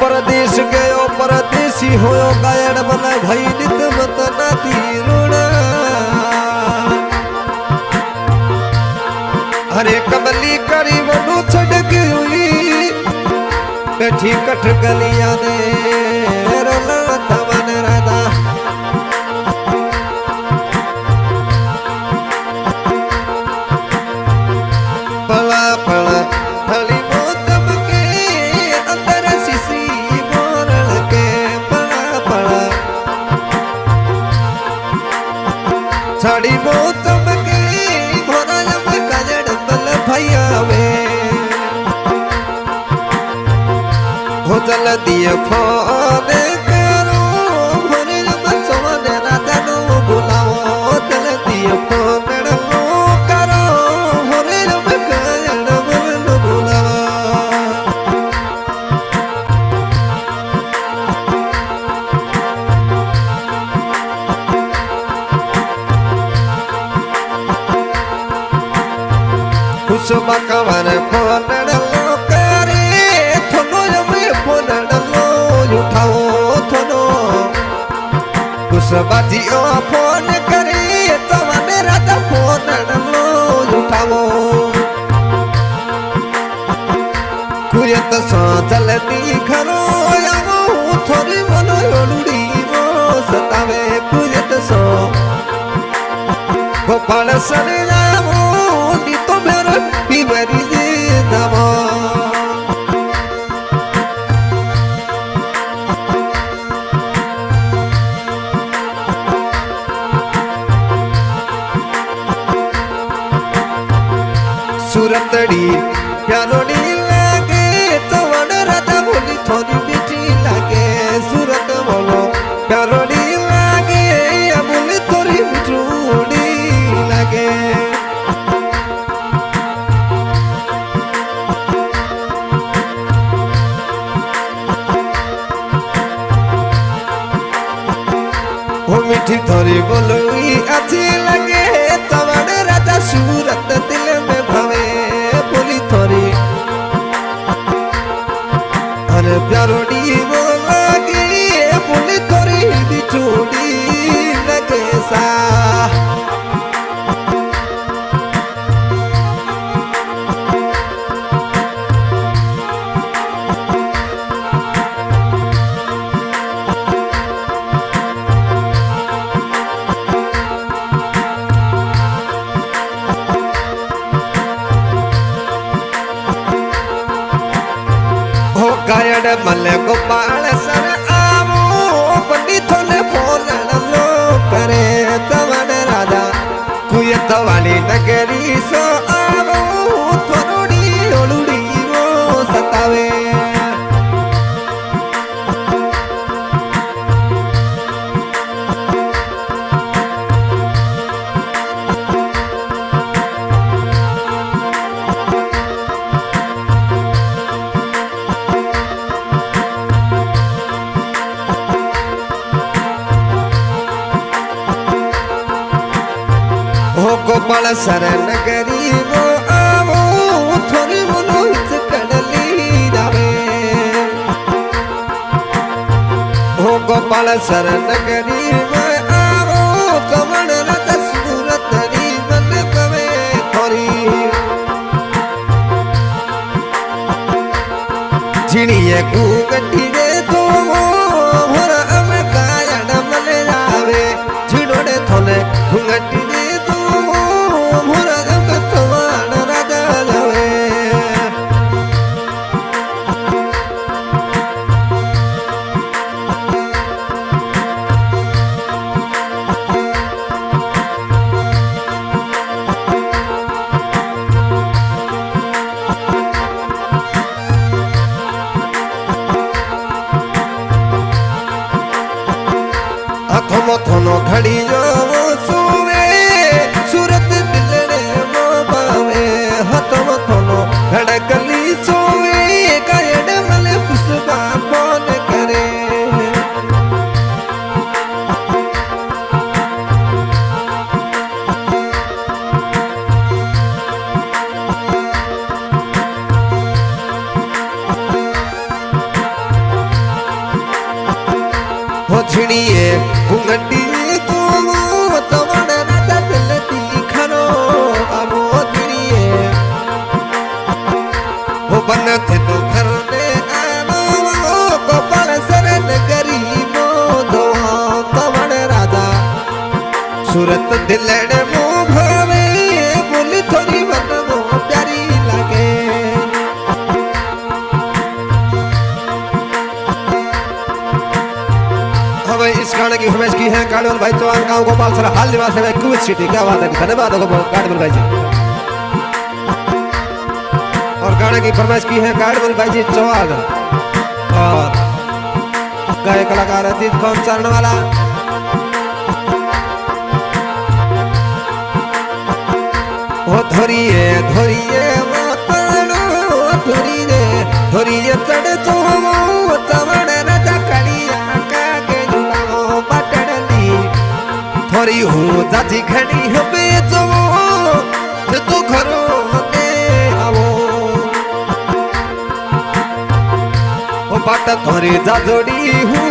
परदेश गयो परदेसी होयो गायड़ मन भाई नित मत नाती रोना हरे कमली करी वनु छड़क हुई बैठी कठ गलियां ने रोला थवन राधा पला पला थली मोतम के अंदर सिसी मोरल के पला पला छड़ी मोतम के मोरल में कजड़ बल भैया वे हो चल दिए फोन करो भरे में सोने राधा नो बुलाओ चल दिए फोन करो भरे में कजड़ बल बुलाओ कुसुमा कवर फोन लो करे थोनो जमे फोन लो उठाओ थोनो कुसुमा जियो फोन करे तवने राधा फोन लो उठाओ कुयत सो चलती घरो आओ थोड़ी मनो ओलुड़ी वो सतावे कुयत सो गोपाल सने जाओ नी तो मेरा बीमारी दे दवा सूरतड़ी प्यारोड़ी लागे तवन राधा बोली थोड़ी मीठी लागे सूरत बोलो प्यारोड़ी लागे या बोली थोड़ी मिठूड़ी लागे वो मीठी थोड़ी बोलोई अच्छी लगे तवन राधा सूरत दिल में भावे बोली थोड़ी अरे प्यारोड़ी वो लगी बोली थोड़ी बिछोड़ी लगे सा गायड़ मल गोपाल सर आवो पंडित ने फोन लो करे तवन राधा कुयत वाली नगरी सो आवो थोड़ी ओलुड़ी वो सतावे गोपाल सर नगरी वो आवो थोड़ी मनो हित कड़ली जावे हो गोपाल सर नगरी वो आवो कमल रत सूरत री मन कवे थोड़ी झिड़िए कुगटी दे तो भर अम गायड़ मल जावे झिड़ोड़े थोने कुगटी दे भावे बोली थोड़ी मन वो प्यारी लगे। हमें इस गाने की फरमाइश की है गार्डमैन भाई चौहान, गाँव गोपाल सर हाल निवास है कुछ सिटी। क्या बात है, धन्यवाद गार्डमैन भाई जी। और गाने की फरमाइश की है गार्डमैन भाई जी चौहान और गायक कलाकार अतीत कौन चरण वाला। ओ धोरिए धोरिए धोरिए चढ़ तो चवड़ राजा कड़िया का के जुलाओ पटड़ली थोरी हूँ जाती घड़ी हो बेचो तो घरों दे आवो ओ बाट थोरी जा जोड़ी हूँ